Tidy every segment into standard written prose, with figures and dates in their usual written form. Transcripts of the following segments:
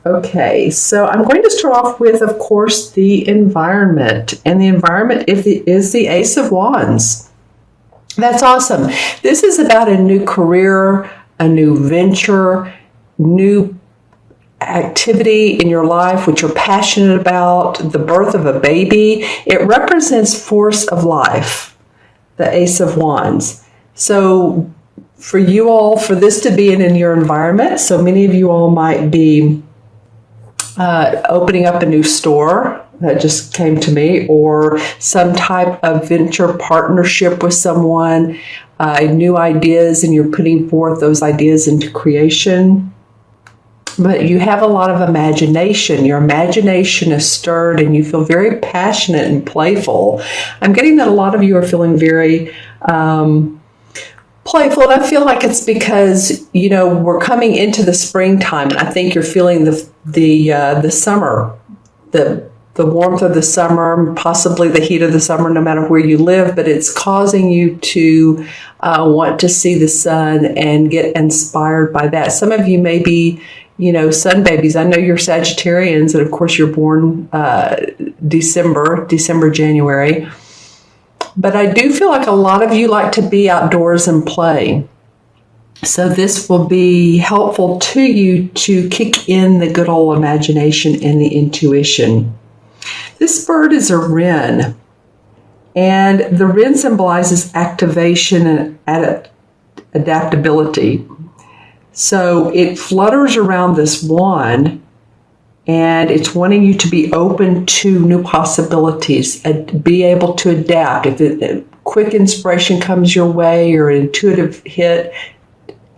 Okay, so I'm going to start off with, of course, the environment. And the environment is the Ace of Wands. That's awesome. This is about a new career, a new venture, new activity in your life which you're passionate about, the birth of a baby. It represents force of life, the Ace of Wands. So for you all, for this to be in your environment, so many of you all might be opening up a new store, that just came to me, or some type of venture partnership with someone, new ideas, and you're putting forth those ideas into creation. But you have a lot of imagination. Your imagination is stirred and you feel very passionate and playful. I'm getting that a lot of you are feeling very playful, and I feel like it's because, you know, we're coming into the springtime, and I think you're feeling the summer, the warmth of the summer, possibly the heat of the summer, no matter where you live, but it's causing you to want to see the sun and get inspired by that. Some of you may be, you know, sun babies. I know you're Sagittarians, and of course you're born December, January. But I do feel like a lot of you like to be outdoors and play. So this will be helpful to you to kick in the good old imagination and the intuition. This bird is a wren, and the wren symbolizes activation and adaptability. So it flutters around this wand, and it's wanting you to be open to new possibilities and be able to adapt. If a quick inspiration comes your way or an intuitive hit,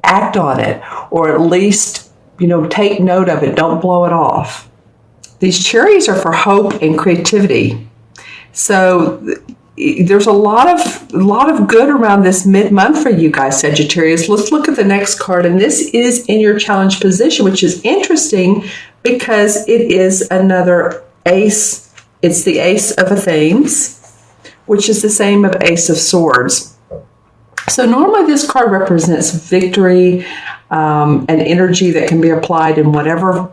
act on it, or at least, you know, take note of it. Don't blow it off. These cherries are for hope and creativity. So there's a lot of good around this mid-month for you guys, Sagittarius. Let's look at the next card, and this is in your challenge position, which is interesting because it is another ace. It's the Ace of Athens, which is the same of Ace of Swords. So normally this card represents victory, and energy that can be applied in whatever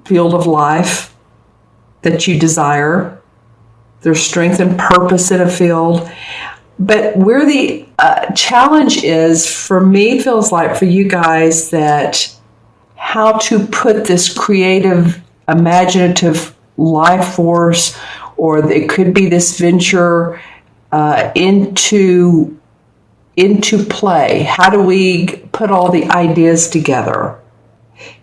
field of life that you desire. There's strength and purpose in a field. But where the challenge is, for me, feels like for you guys, that how to put this creative, imaginative life force, or it could be this venture into play. How do we put all the ideas together?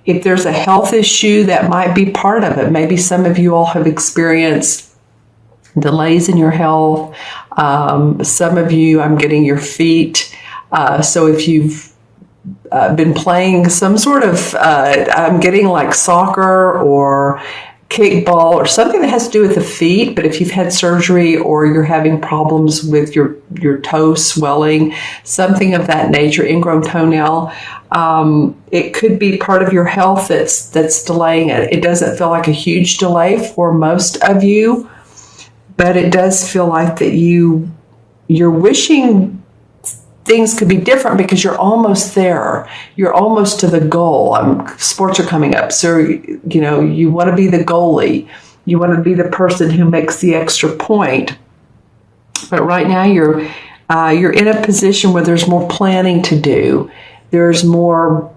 If there's a health issue, that might be part of it. Maybe some of you all have experienced delays in your health. Some of you, I'm getting your feet. So if you've been playing some sort of, I'm getting like soccer or kickball or something that has to do with the feet, but if you've had surgery or you're having problems with your toes swelling, something of that nature, ingrown toenail, it could be part of your health that's delaying it. It doesn't feel like a huge delay for most of you, but it does feel like that you're wishing things could be different because you're almost there. You're almost to the goal. Sports are coming up. So, you know, you want to be the goalie. You want to be the person who makes the extra point. But right now you're in a position where there's more planning to do. There's more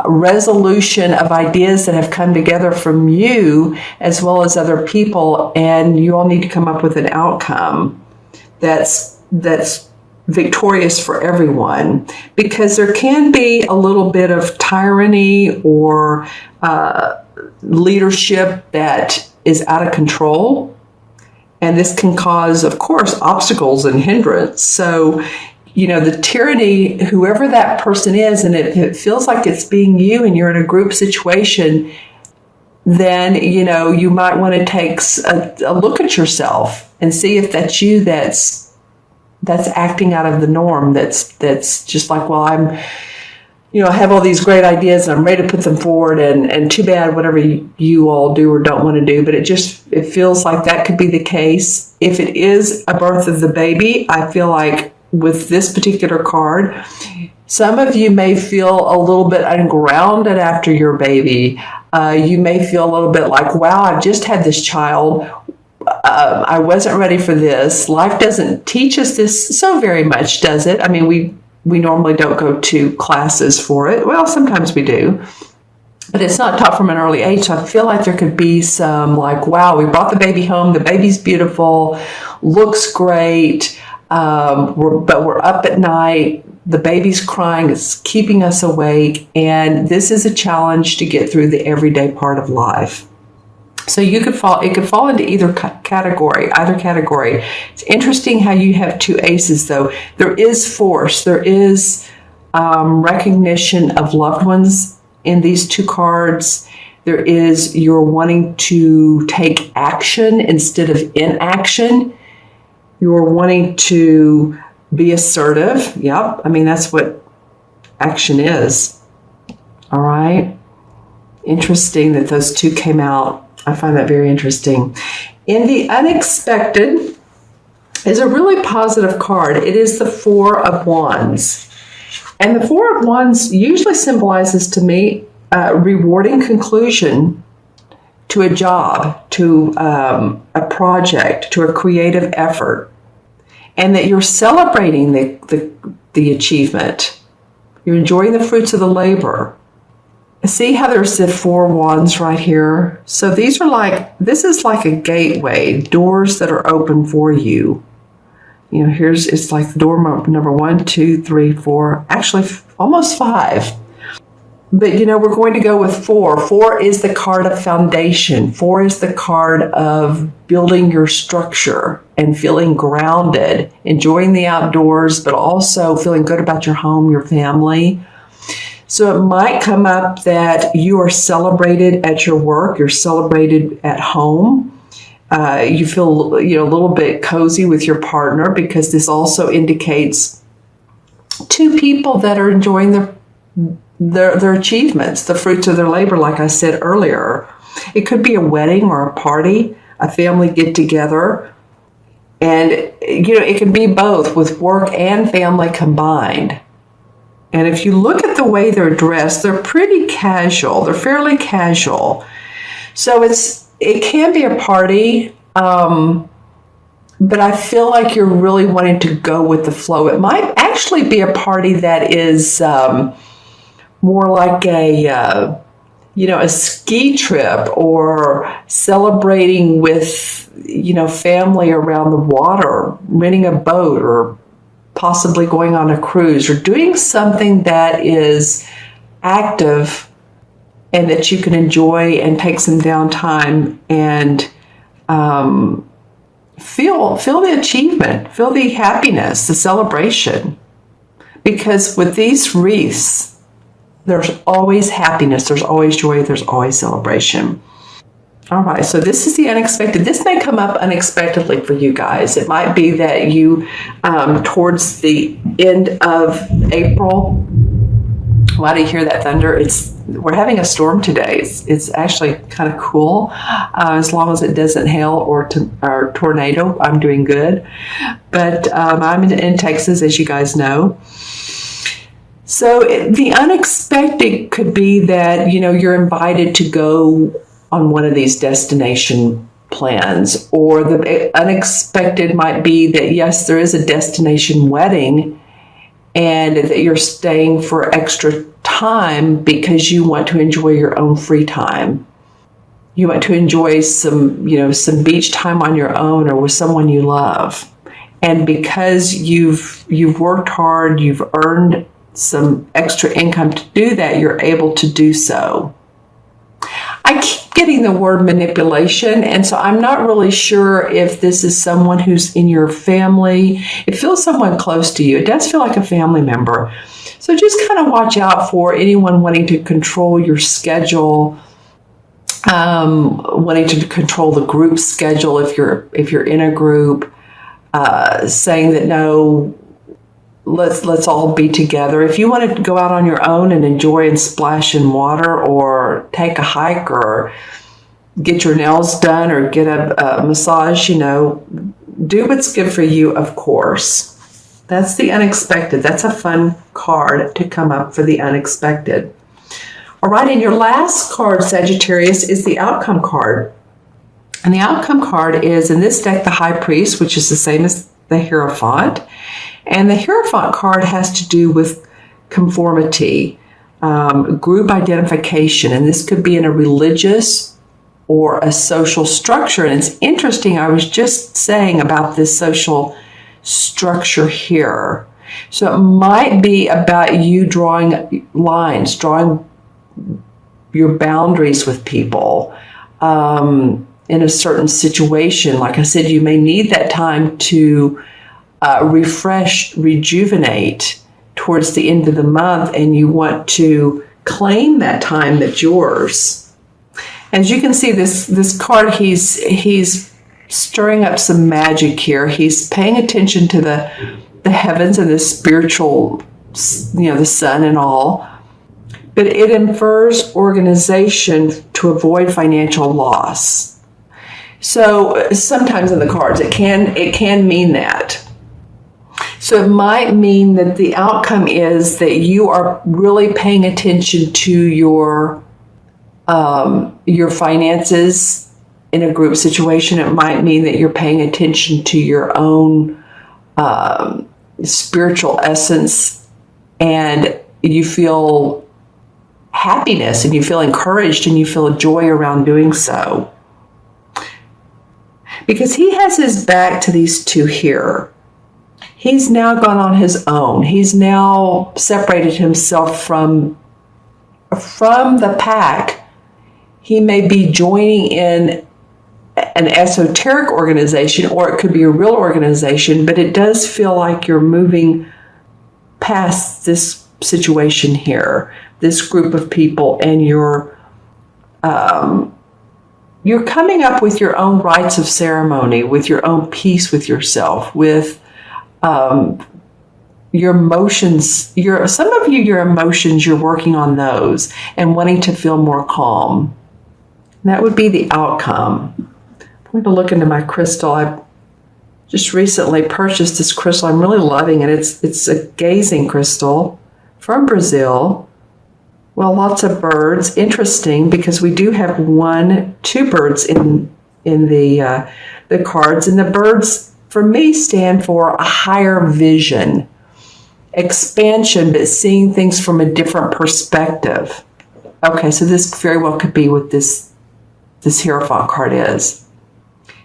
resolution of ideas that have come together from you as well as other people, and you all need to come up with an outcome that's victorious for everyone, because there can be a little bit of tyranny or leadership that is out of control, and this can cause, of course, obstacles and hindrance. So, you know, the tyranny, whoever that person is, and it feels like it's being you and you're in a group situation, then, you know, you might want to take a look at yourself and see if that's you that's acting out of the norm, that's just like, well, I have all these great ideas and I'm ready to put them forward, and too bad whatever you all do or don't want to do. But it feels like that could be the case. If it is a birth of the baby, I feel like with this particular card. Some of you may feel a little bit ungrounded after your baby. You may feel a little bit like, wow, I've just had this child. I wasn't ready for this. Life doesn't teach us this so very much, does it? I mean, we normally don't go to classes for it. Well, sometimes we do, but it's not taught from an early age. So I feel like there could be some like, wow, we brought the baby home. The baby's beautiful, looks great, but we're up at night. The baby's crying. It's keeping us awake. And this is a challenge to get through the everyday part of life. So it could fall into either category. It's interesting how you have two aces, though. There is force. There is recognition of loved ones in these two cards. There is you're wanting to take action instead of inaction. You're wanting to be assertive. Yep. I mean, that's what action is. All right. Interesting that those two came out. I find that very interesting. In the unexpected is a really positive card. It is the Four of Wands. And the Four of Wands usually symbolizes to me a rewarding conclusion to a job, to a project, to a creative effort, and that you're celebrating the achievement. You're enjoying the fruits of the labor. See how there's the Four Wands right here? So this is like a gateway, doors that are open for you. You know, it's like door number 1, 2, 3, 4, actually almost 5. But, you know, we're going to go with 4. 4 is the card of foundation. 4 is the card of building your structure and feeling grounded, enjoying the outdoors, but also feeling good about your home, your family. So it might come up that you are celebrated at your work, you're celebrated at home. You feel, a little bit cozy with your partner, because this also indicates two people that are enjoying their achievements, the fruits of their labor, like I said earlier. It could be a wedding or a party, a family get together. And, it can be both with work and family combined. And if you look at the way they're dressed, they're pretty casual. They're fairly casual. So it can be a party, but I feel like you're really wanting to go with the flow. It might actually be a party that is more like a ski trip, or celebrating with, family around the water, renting a boat, or possibly going on a cruise, or doing something that is active and that you can enjoy and take some downtime and feel the achievement, feel the happiness, the celebration. Because with these wreaths, there's always happiness, there's always joy, there's always celebration. All right, so this is the unexpected. This may come up unexpectedly for you guys. It might be that you, towards the end of April, why do you hear that thunder? We're having a storm today. It's actually kind of cool. As long as it doesn't hail or tornado, I'm doing good. But I'm in Texas, as you guys know. So the unexpected could be that, you're invited to go on one of these destination plans, or the unexpected might be that, yes, there is a destination wedding, and that you're staying for extra time because you want to enjoy your own free time. You want to enjoy some beach time on your own or with someone you love. And because you've worked hard, you've earned some extra income to do that, you're able to do so. I keep getting the word manipulation, and so I'm not really sure if this is someone who's in your family. It feels someone close to you. It does feel like a family member. So just kind of watch out for anyone wanting to control your schedule, wanting to control the group schedule if you're in a group, saying that no, let's all be together. If you want to go out on your own and enjoy and splash in water, or take a hike, or get your nails done, or get a massage, do what's good for you, of course. That's the unexpected. That's a fun card to come up for the unexpected. All right, and your last card, Sagittarius, is the outcome card. And the outcome card is, in this deck, the High Priest, which is the same as the Hierophant. And the Hierophant card has to do with conformity, group identification. And this could be in a religious or a social structure. And it's interesting, I was just saying about this social structure here. So it might be about you drawing lines, drawing your boundaries with people in a certain situation. Like I said, you may need that time to refresh, rejuvenate towards the end of the month, and you want to claim that time that's yours. As you can see, this card, he's stirring up some magic here. He's paying attention to the heavens and the spiritual, the sun and all. But it infers organization to avoid financial loss. So sometimes in the cards, it can mean that. So it might mean that the outcome is that you are really paying attention to your finances in a group situation. It might mean that you're paying attention to your own spiritual essence, and you feel happiness and you feel encouraged and you feel joy around doing so. Because he has his back to these two here. He's now gone on his own. He's now separated himself from the pack. He may be joining in an esoteric organization, or it could be a real organization, but it does feel like you're moving past this situation here, this group of people, and you're coming up with your own rites of ceremony, with your own peace with yourself, with your emotions. Some of you, your emotions, you're working on those and wanting to feel more calm. That would be the outcome. I'm going to look into my crystal. I just recently purchased this crystal. I'm really loving it. It's a gazing crystal from Brazil. Well, lots of birds. Interesting, because we do have 2 birds in the cards, and the birds for me stand for a higher vision, expansion, but seeing things from a different perspective. Okay, so this very well could be what this Hierophant card is.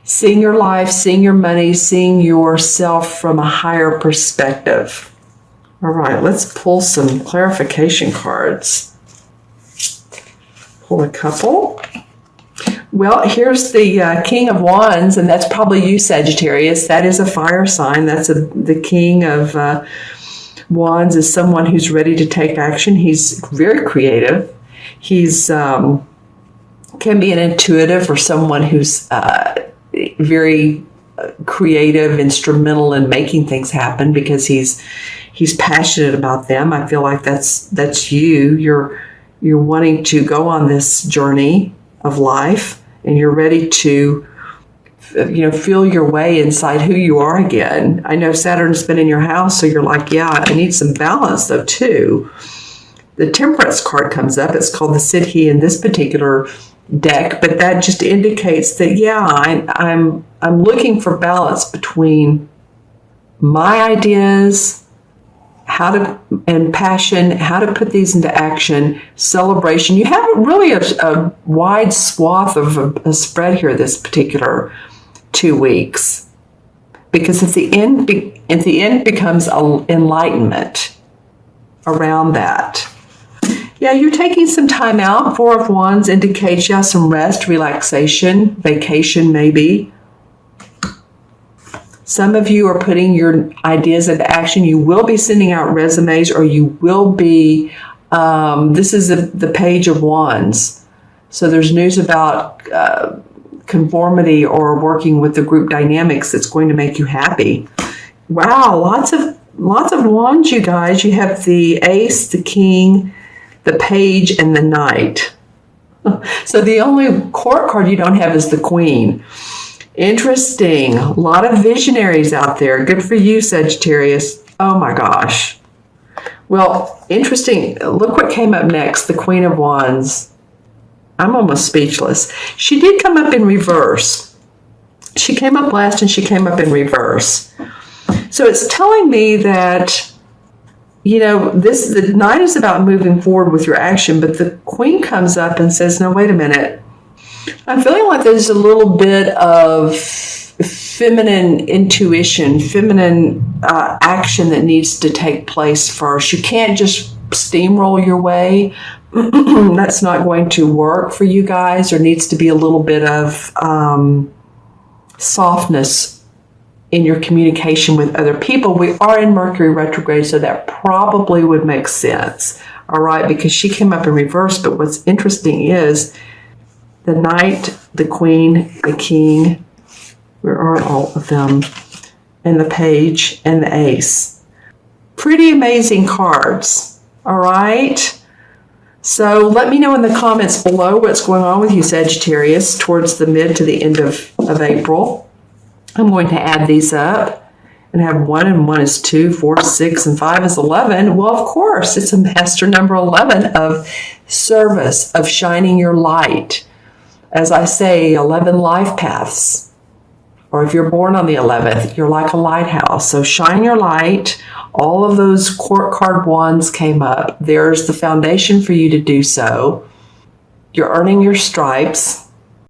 Seeing your life, seeing your money, seeing yourself from a higher perspective. All right, let's pull some clarification cards. Pull a couple. Well, here's the King of Wands, and that's probably you, Sagittarius. That is a fire sign. That's the King of Wands is someone who's ready to take action. He's very creative. He's can be an intuitive, or someone who's very creative, instrumental in making things happen, because he's passionate about them. I feel like that's you. You're wanting to go on this journey of life, and you're ready to feel your way inside who you are again. I know Saturn's been in your house, so you're like, yeah, I need some balance though too. The Temperance card comes up. It's called the Siddhi in this particular deck, but that just indicates that, yeah, I'm looking for balance between my ideas, and passion, how to put these into action, celebration. You have really a wide swath of a spread here this particular 2 weeks, because at the end becomes enlightenment around that. Yeah, you're taking some time out. 4 of Wands indicates, yeah, some rest, relaxation, vacation maybe. Some of you are putting your ideas into action. You will be sending out resumes, or you will be, this is the Page of Wands. So there's news about conformity or working with the group dynamics that's going to make you happy. Wow, lots of wands, you guys. You have the Ace, the King, the Page, and the Knight. So the only court card you don't have is the Queen. Interesting. A lot of visionaries out there. Good for you, Sagittarius. Oh my gosh. Well, interesting. Look what came up next, the Queen of Wands. I'm almost speechless. She did come up in reverse. She came up last and she came up in reverse. So it's telling me that, the Knight is about moving forward with your action, but the Queen comes up and says, no, wait a minute. I'm feeling like there's a little bit of feminine intuition, feminine action that needs to take place first. You can't just steamroll your way. That's not going to work for you guys. There needs to be a little bit of softness in your communication with other people. We are in Mercury retrograde, so that probably would make sense. All right, because she came up in reverse. But what's interesting is the Knight, the Queen, the King, where are all of them? And the Page and the Ace. Pretty amazing cards. All right. So let me know in the comments below what's going on with you, Sagittarius, towards the mid to the end of April. I'm going to add these up and have 1 and 1 is 2, 4, 6, and 5 is 11. Well, of course, it's a master number 11 of service, of shining your light. As I say, 11 life paths. Or if you're born on the 11th, you're like a lighthouse. So shine your light. All of those court card wands came up. There's the foundation for you to do so. You're earning your stripes.